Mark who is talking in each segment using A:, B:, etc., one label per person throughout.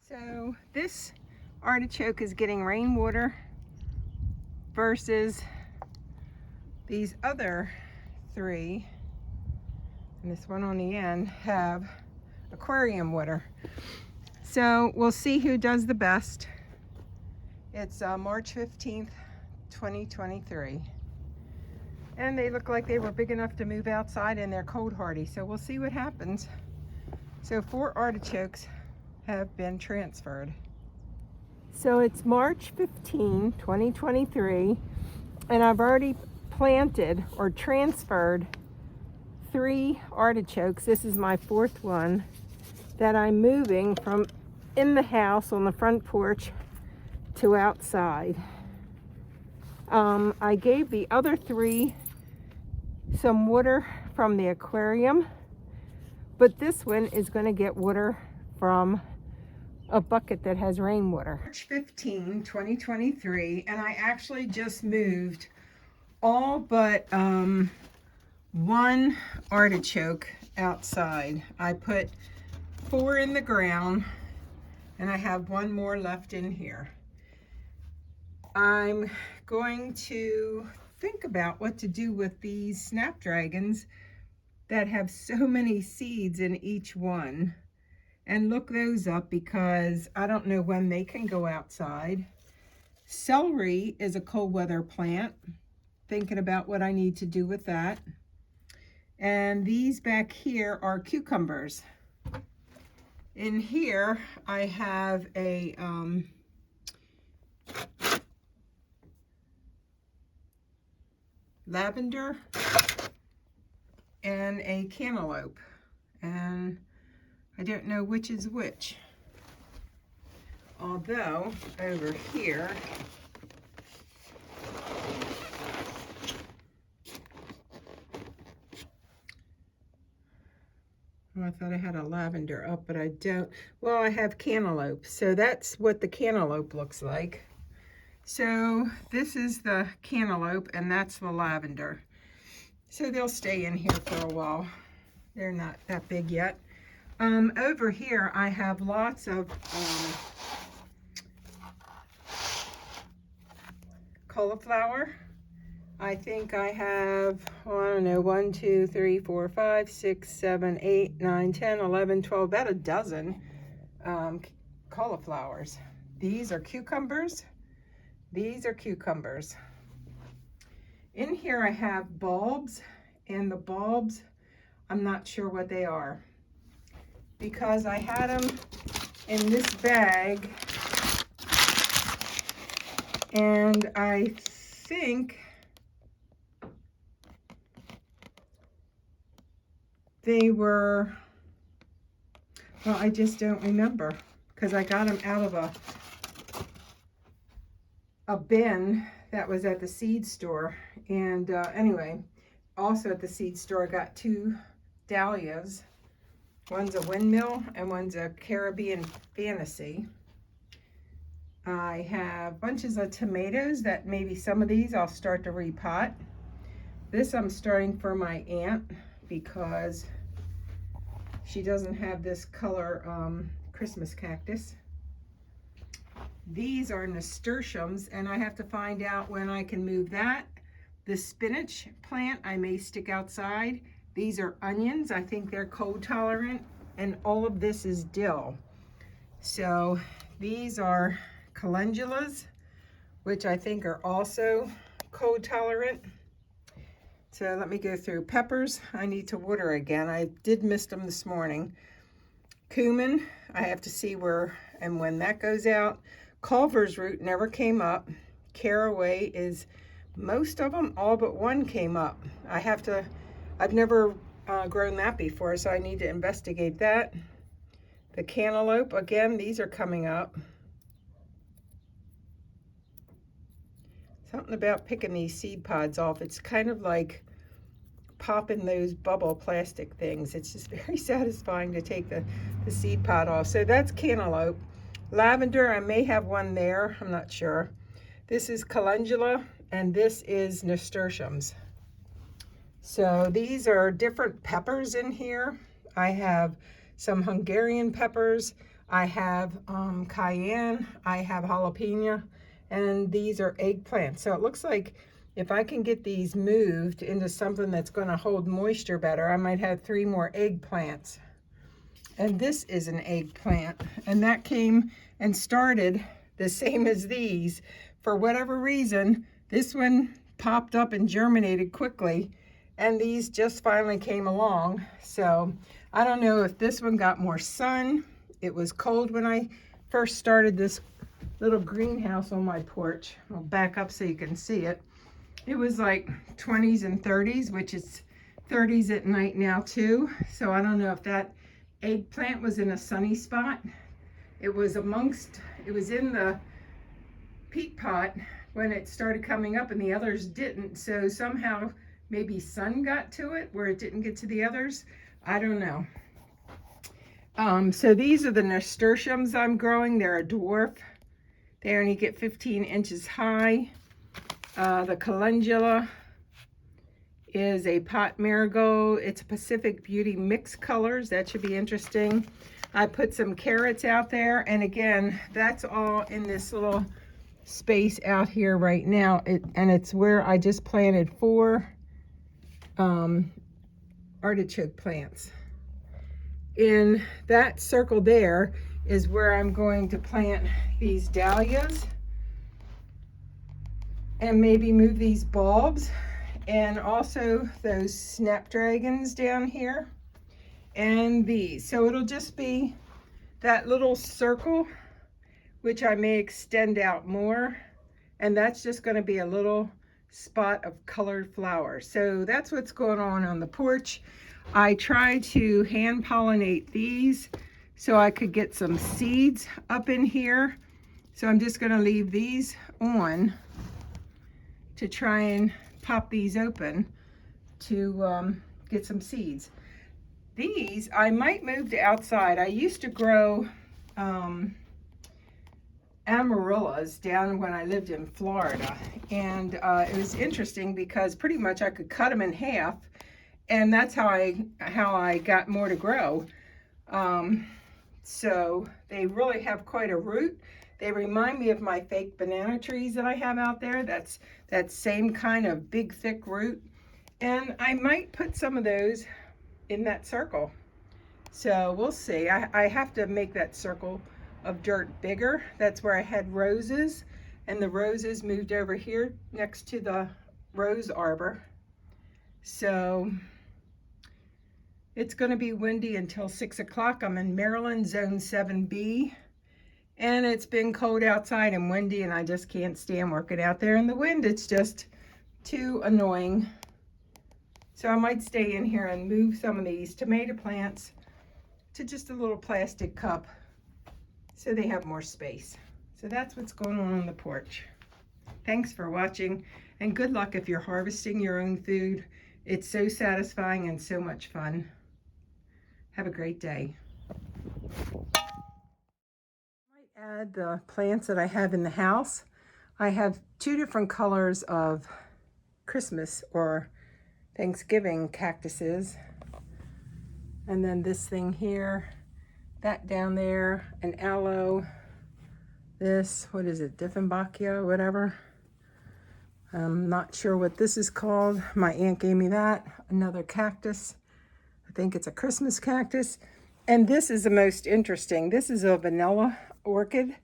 A: So this artichoke is getting rainwater versus these other three, and this one on the end have aquarium water. So we'll see who does the best. It's March 15th, 2023. And they look like they were big enough to move outside, and they're cold hardy. So we'll see what happens. So 4 artichokes have been transferred. So it's March 15, 2023, and I've already planted or transferred 3 artichokes. This is my 4th one that I'm moving from in the house on the front porch to outside. I gave the other 3 some water from the aquarium, but this one is going to get water from a bucket that has rainwater. March 15, 2023, and I actually just moved all but 1 artichoke outside. I put 4 in the ground, and I have 1 more left in here. I'm going to think about what to do with these snapdragons that have so many seeds in each one, and look those up because I don't know when they can go outside. Celery is a cold weather plant. Thinking about what I need to do with that. And these back here are cucumbers. In here I have a lavender and a cantaloupe, and I don't know which is which. Although over here I thought I had a lavender up, but I don't. Well, I have cantaloupe, so that's what the cantaloupe looks like. So this is the cantaloupe, and that's the lavender. So they'll stay in here for a while. They're not that big yet. Over here, I have lots of cauliflower. I think I have, I don't know, 1, 2, 3, 4, 5, 6, 7, 8, 9, 10, 11, 12, about a dozen cauliflowers. These are cucumbers. These are cucumbers. In here I have bulbs, and the bulbs, I'm not sure what they are because I had them in this bag, and I think they were, well, I just don't remember because I got them out of a bin that was at the seed store. And anyway, also at the seed store, I got 2 dahlias. One's a windmill and one's a Caribbean fantasy. I have bunches of tomatoes that maybe some of these I'll start to repot. This I'm starting for my aunt because she doesn't have this color Christmas cactus. These are nasturtiums, and I have to find out when I can move that. The spinach plant I may stick outside. These are onions. I think they're cold tolerant, and all of this is dill. So these are calendulas, which I think are also cold tolerant. So let me go through. Peppers, I need to water again. I did miss them this morning. Cumin, I have to see where and when that goes out. Culver's root never came up. Caraway is, most of them, all but 1 came up. I've never grown that before, so I need to investigate that. The cantaloupe, again, these are coming up. Something about picking these seed pods off. It's kind of like popping those bubble plastic things. It's just very satisfying to take the seed pod off. So that's cantaloupe. Lavender, I may have 1 there, I'm not sure. This is calendula, and this is nasturtiums. So these are different peppers in here. I have some Hungarian peppers. I have cayenne, I have jalapeno, and these are eggplants. So it looks like if I can get these moved into something that's going to hold moisture better, I might have 3 more eggplants. And this is an eggplant, and that came and started the same as these. For whatever reason, this one popped up and germinated quickly, and these just finally came along. So I don't know if this one got more sun. It was cold when I first started this little greenhouse on my porch. I'll back up so you can see it. It was like 20s and 30s, which is 30s at night now too. So I don't know if that eggplant was in a sunny spot. It was in the peat pot when it started coming up and the others didn't. So somehow maybe sun got to it where it didn't get to the others. I don't know. So these are the nasturtiums I'm growing. They're a dwarf. They only get 15 inches high. The calendula is a pot marigold. It's a Pacific Beauty mixed colors. That should be interesting. I put some carrots out there, and again, that's all in this little space out here right now. And it's where I just planted 4 artichoke plants. In that circle there is where I'm going to plant these dahlias and maybe move these bulbs, and also those snapdragons down here and these. So it'll just be that little circle, which I may extend out more, and that's just going to be a little spot of colored flowers. So that's what's going on the porch. I tried to hand pollinate these so I could get some seeds up in here. So I'm just going to leave these on to try and pop these open to get some seeds. These I might move to outside. I used to grow amaryllis down when I lived in Florida, and it was interesting because pretty much I could cut them in half, and that's how I got more to grow. So they really have quite a root. They remind me of my fake banana trees that I have out there. That's that same kind of big thick root, and I might put some of those in that circle. So we'll see. I have to make that circle of dirt bigger. That's where I had roses, and the roses moved over here next to the rose arbor. So it's going to be windy until 6 o'clock. I'm in Maryland, zone 7B, and it's been cold outside and windy, and I just can't stand working out there in the wind. It's just too annoying. So I might stay in here and move some of these tomato plants to just a little plastic cup so they have more space. So that's what's going on the porch. Thanks for watching, and good luck if you're harvesting your own food. It's so satisfying and so much fun. Have a great day. I might add the plants that I have in the house. I have 2 different colors of Christmas or Thanksgiving cactuses, and then this thing here, that down there, an aloe, this, what is it, Dieffenbachia, whatever. I'm not sure what this is called. My aunt gave me that. Another cactus. I think it's a Christmas cactus. And this is the most interesting. This is a vanilla orchid.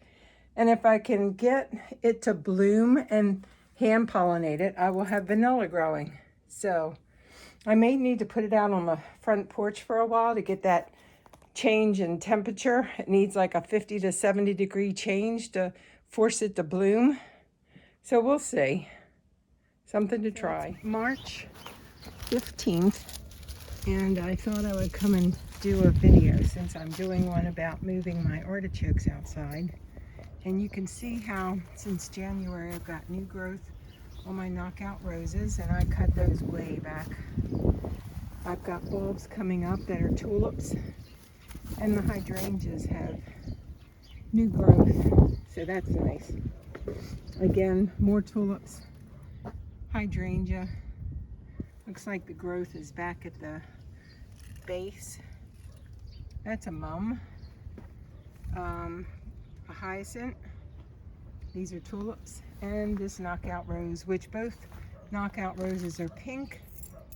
A: And if I can get it to bloom and hand pollinate it, I will have vanilla growing. So I may need to put it out on the front porch for a while to get that change in temperature. It needs like a 50 to 70 degree change to force it to bloom. So we'll see. Something to try. March 15th, and I thought I would come and do a video since I'm doing one about moving my artichokes outside. And you can see how since January I've got new growth on my knockout roses, and I cut those way back. I've got bulbs coming up that are tulips, and the hydrangeas have new growth, so that's nice. Again, more tulips, hydrangea. Looks like the growth is back at the base. That's a mum. a hyacinth. These are tulips, and this knockout rose, which both knockout roses are pink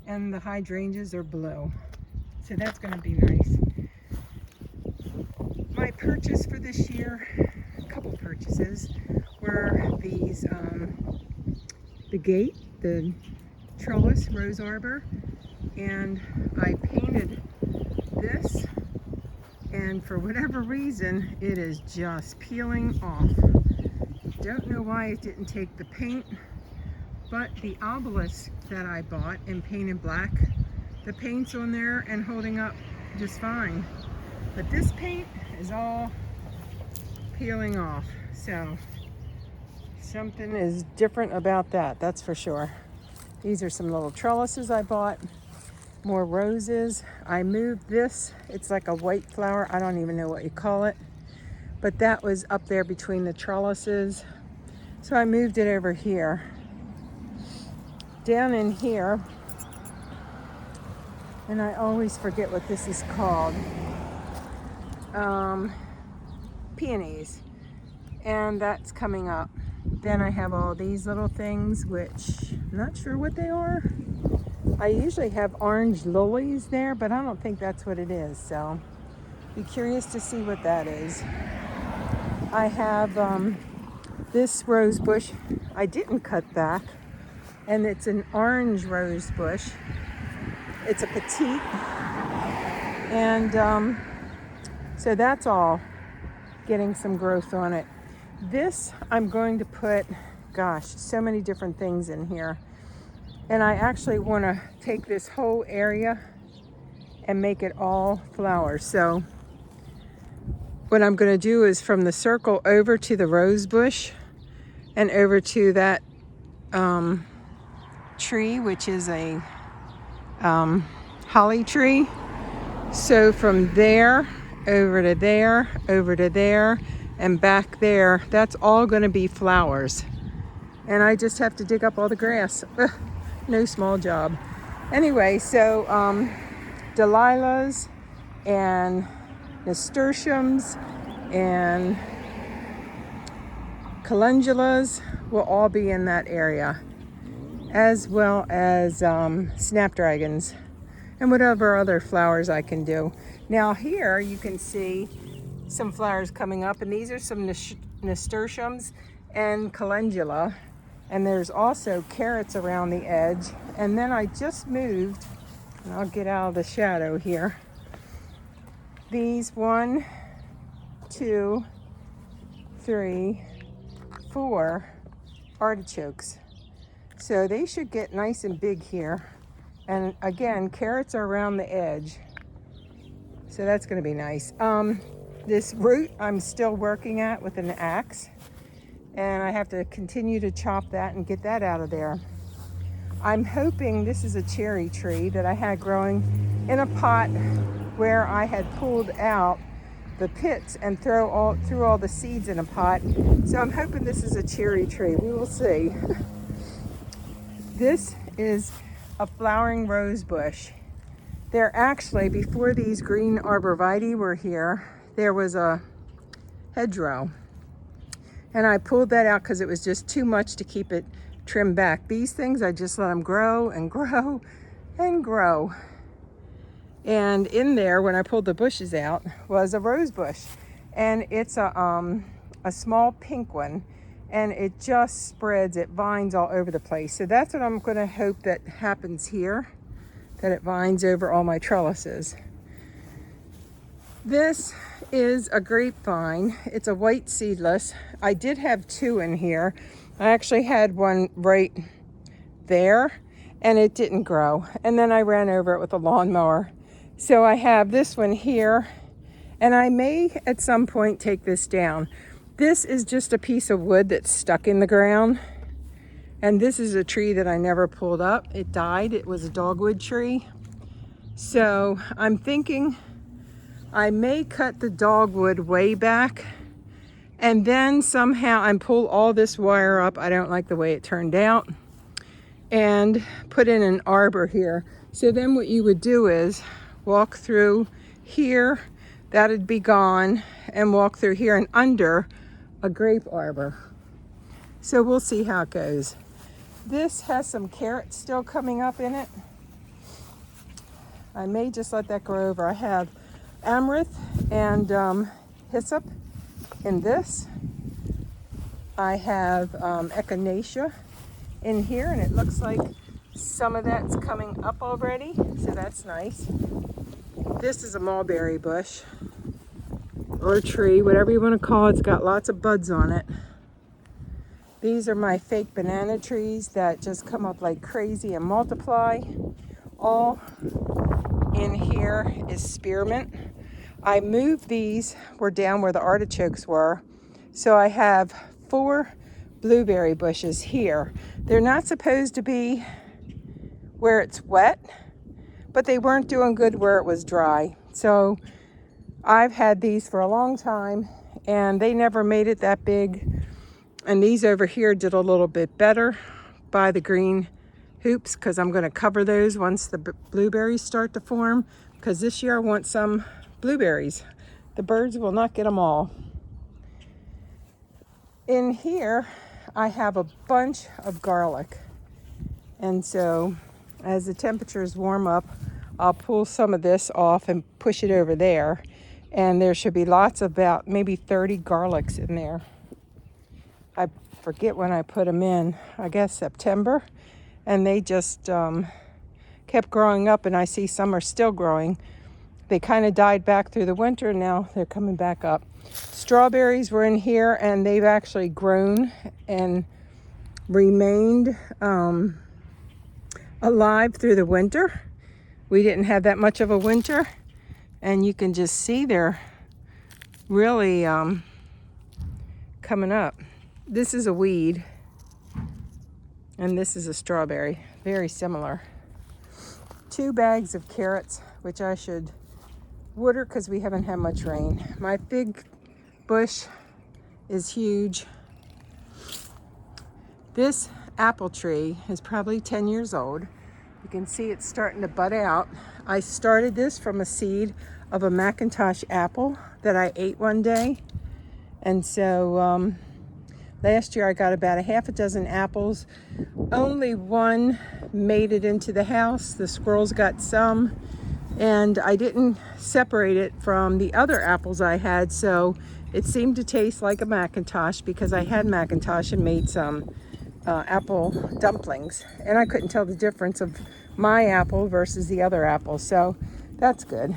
A: and the hydrangeas are blue. So that's going to be nice. My purchase for this year, a couple purchases, were these, the gate, the trellis rose arbor, and I painted this, and for whatever reason it is just peeling off. Don't know why it didn't take the paint, but the obelisk that I bought and painted black, the paint's on there and holding up just fine, but this paint is all peeling off. So something is different about that, that's for sure. These are some little trellises I bought. More roses. I moved this. It's like a white flower. I don't even know what you call it. But that was up there between the trellises. So I moved it over here. Down in here, and I always forget what this is called. Peonies. And that's coming up. Then I have all these little things, which I'm not sure what they are. I usually have orange lilies there, but I don't think that's what it is. So be curious to see what that is. I have this rose bush. I didn't cut back, and it's an orange rose bush. It's a petite, and so that's all getting some growth on it. This I'm going to put, gosh, so many different things in here. And I actually want to take this whole area and make it all flowers. So what I'm going to do is from the circle over to the rose bush and over to that tree, which is a holly tree. So from there, over to there, over to there, and back there, that's all going to be flowers. And I just have to dig up all the grass. Ugh, no small job. Anyway, so Delilahs and nasturtiums and calendulas will all be in that area, as well as snapdragons and whatever other flowers I can do. Now here you can see some flowers coming up, and these are some nasturtiums and calendula, and there's also carrots around the edge. And then I just moved, and I'll get out of the shadow here, these 1, 2, 3, 4 artichokes. So they should get nice and big here. And again, carrots are around the edge, so that's going to be nice. This root I'm still working at with an axe, and I have to continue to chop that and get that out of there. I'm hoping, this is a cherry tree that I had growing in a pot where I had pulled out the pits and threw all the seeds in a pot. So I'm hoping this is a cherry tree. We will see. This is a flowering rose bush. There actually, before these green arborvitae were here, there was a hedgerow, and I pulled that out because it was just too much to keep it trimmed back. These things, I just let them grow and grow and grow. And in there, when I pulled the bushes out, was a rose bush, and it's a small pink one, and it just spreads, it vines all over the place. So that's what I'm going to hope that happens here, that it vines over all my trellises. This is a grapevine. It's a white seedless. I did have 2 in here. I actually had one right there, and it didn't grow. And then I ran over it with a lawnmower. So I have this one here, and I may at some point take this down. This is just a piece of wood that's stuck in the ground. And this is a tree that I never pulled up. It died. It was a dogwood tree. So I'm thinking I may cut the dogwood way back, and then somehow I pull all this wire up. I don't like the way it turned out, and put in an arbor here. So then what you would do is walk through here, that'd be gone, and walk through here and under a grape arbor. So we'll see how it goes. This has some carrots still coming up in it. I may just let that grow over. I have amaranth and hyssop in this. I have echinacea in here, and it looks like some of that's coming up already, so that's nice. This is a mulberry bush or tree, whatever you want to call it. It's got lots of buds on it. These are my fake banana trees that just come up like crazy and multiply. All in here is spearmint. I moved these, we're down where the artichokes were. So I have 4 blueberry bushes here. They're not supposed to be where it's wet, but they weren't doing good where it was dry. So I've had these for a long time and they never made it that big. And these over here did a little bit better by the green hoops, because I'm going to cover those once the blueberries start to form, because this year I want some blueberries. The birds will not get them all. In here I have a bunch of garlic, and so as the temperatures warm up, I'll pull some of this off and push it over there, and there should be lots, about maybe 30 garlics in there. I forget when I put them in, I guess September, and they just kept growing up, and I see some are still growing. They kind of died back through the winter, now they're coming back up. Strawberries were in here, and they've actually grown and remained alive through the winter. We didn't have that much of a winter, and you can just see they're really coming up. This is a weed, and this is a strawberry, very similar. 2 bags of carrots, which I should water because we haven't had much rain. My fig bush is huge. This apple tree is probably 10 years old. You can see it's starting to bud out. I started this from a seed of a Macintosh apple that I ate one day. And so last year I got about a half a dozen apples. Only one made it into the house. The squirrels got some, and I didn't separate it from the other apples I had, so it seemed to taste like a Macintosh, because I had Macintosh and made some apple dumplings, and I couldn't tell the difference of my apple versus the other apple, so that's good.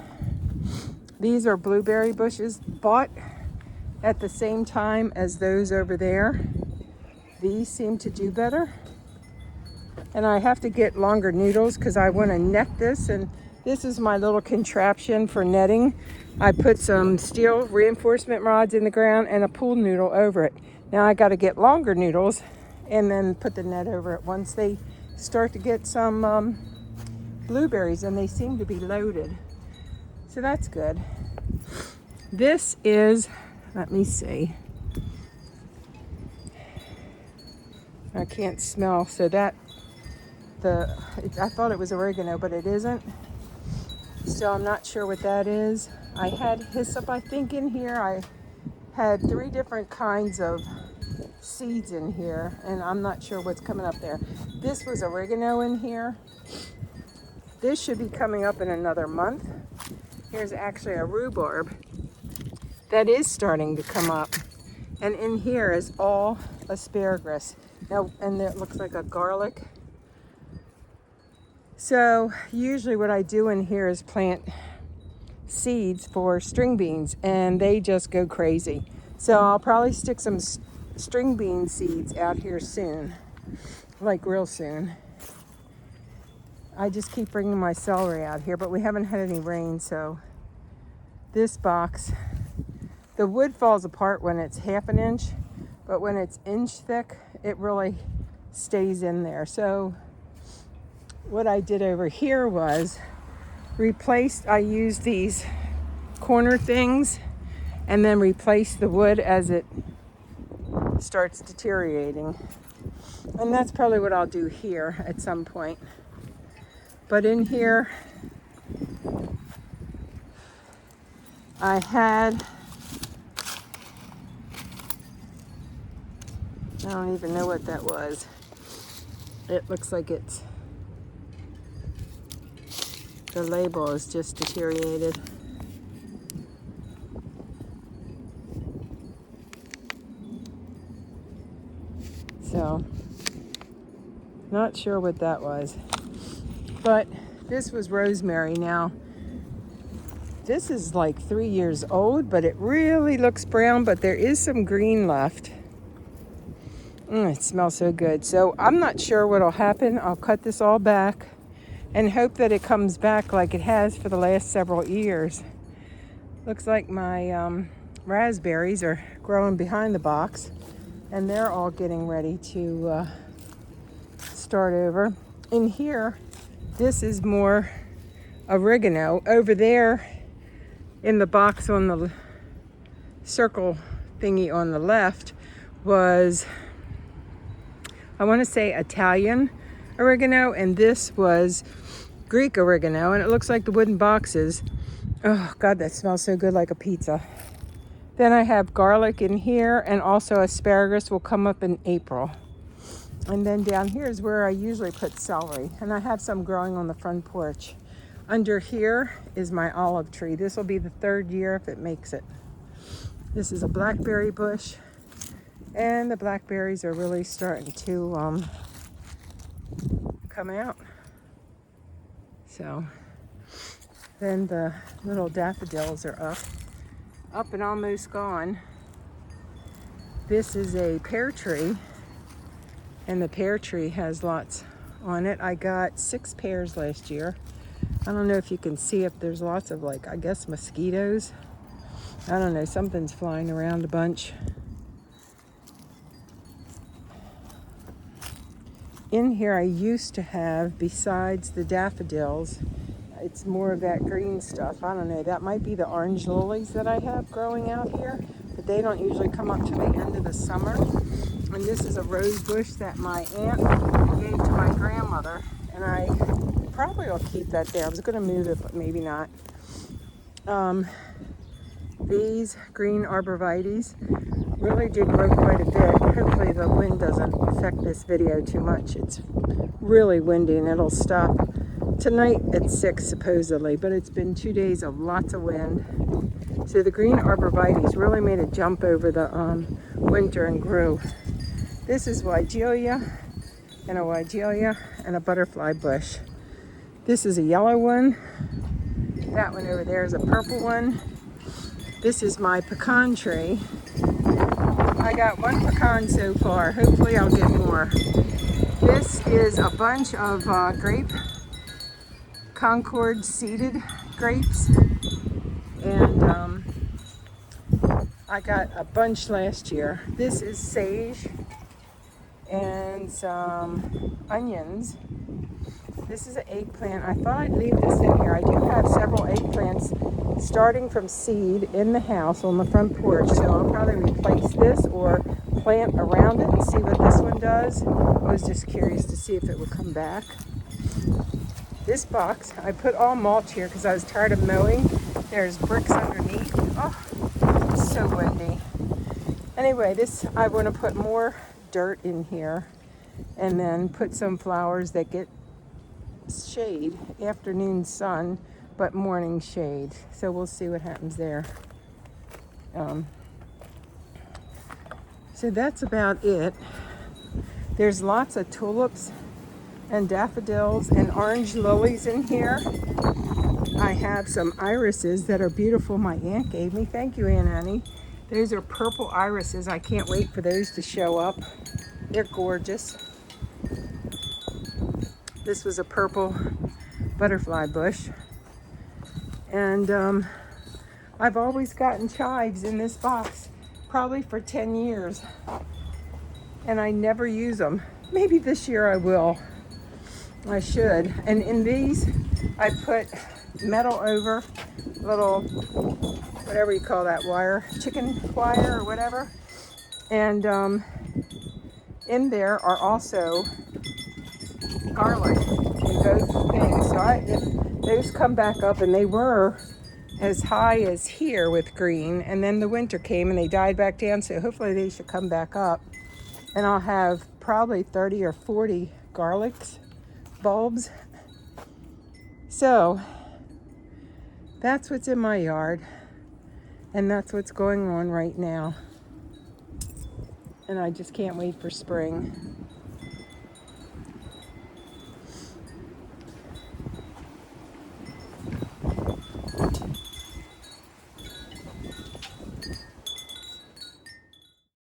A: These are blueberry bushes, bought at the same time as those over there. These seem to do better, and I have to get longer noodles because I want to net this, and this is my little contraption for netting. I put some steel reinforcement rods in the ground and a pool noodle over it. Now I got to get longer noodles and then put the net over it once they start to get some blueberries, and they seem to be loaded, so that's good. This is, let me see, I can't smell, so that I thought it was oregano, but it isn't, so I'm not sure what that is. I had hyssop, I think, in here. I had 3 different kinds of seeds in here, and I'm not sure what's coming up there. This was oregano in here. This should be coming up in another month. Here's actually a rhubarb that is starting to come up, and in here is all asparagus. Now, and it looks like a garlic. So usually what I do in here is plant seeds for string beans, and they just go crazy. So I'll probably stick some string bean seeds out here soon, like real soon. I just keep bringing my celery out here, but we haven't had any rain, so this box, the wood falls apart when it's 1/2 inch, but when it's inch thick, it really stays in there. So what I did over here was I used these corner things and then replaced the wood as it starts deteriorating. And that's probably what I'll do here at some point. But in here, I don't even know what that was. It looks like the label is just deteriorated. So, not sure what that was. But this was rosemary. Now, this is like 3 years old, but it really looks brown, but there is some green left. It smells so good. So I'm not sure what'll happen. I'll cut this all back and hope that it comes back like it has for the last several years. Looks like my raspberries are growing behind the box, and they're all getting ready to start over. In here, this is more oregano. Over there in the box on the circle thingy on the left was, I want to say, Italian oregano, and this was Greek oregano, and it looks like the wooden boxes. Oh God, that smells so good, like a pizza. Then I have garlic in here, and also asparagus will come up in April. And then down here is where I usually put celery, and I have some growing on the front porch. Under here is my olive tree. This will be the 3rd year if it makes it. This is a blackberry bush, and the blackberries are really starting to come out. So then the little daffodils are up and almost gone. This is a pear tree, and the pear tree has lots on it. I got 6 pears last year. I don't know if you can see if there's lots of, like, I guess mosquitoes. I don't know, something's flying around a bunch. In here I used to have, besides the daffodils, it's more of that green stuff. I don't know, that might be the orange lilies that I have growing out here, but they don't usually come up to the end of the summer. And this is a rose bush that my aunt gave to my grandmother, and I probably will keep that there. I was going to move it, but maybe not. These green arborvitaes really did grow quite a bit. Hopefully the wind doesn't affect this video too much. It's really windy, and it'll stop tonight at 6 supposedly, but it's been 2 days of lots of wind. So the green arborvitaes really made a jump over the winter and grew. This is Weigelia, and a Weigelia, and a butterfly bush. This is a yellow one. That one over there is a purple one. This is my pecan tree. I got 1 pecan so far. Hopefully I'll get more. This is a bunch of grape, Concord seeded grapes. And I got a bunch last year. This is sage and some onions. This is an eggplant. I thought I'd leave this in here. I do have several eggplants starting from seed in the house on the front porch, so I'll probably replace this or plant around it and see what this one does. I was just curious to see if it would come back. This box, I put all mulch here because I was tired of mowing. There's bricks underneath. Oh, it's so windy. Anyway, this, I want to put more dirt in here and then put some flowers that get shade, afternoon sun, but morning shade. So we'll see what happens there. So that's about it. There's lots of tulips and daffodils and orange lilies in here. I have some irises that are beautiful my aunt gave me. Thank you, Aunt Annie. Those are purple irises. I can't wait for those to show up. They're gorgeous. This was a purple butterfly bush. And I've always gotten chives in this box, probably for 10 years. And I never use them. Maybe this year I will. I should. And in these, I put metal over, little, whatever you call that wire, chicken wire or whatever. And in there are also garlic in both things. So if those come back up, and they as high as here with green, and then the winter came and they died back down, so hopefully they should come back up. And I'll have probably 30 or 40 garlic bulbs. So that's what's in my yard, and that's what's going on right now. And I just can't wait for spring.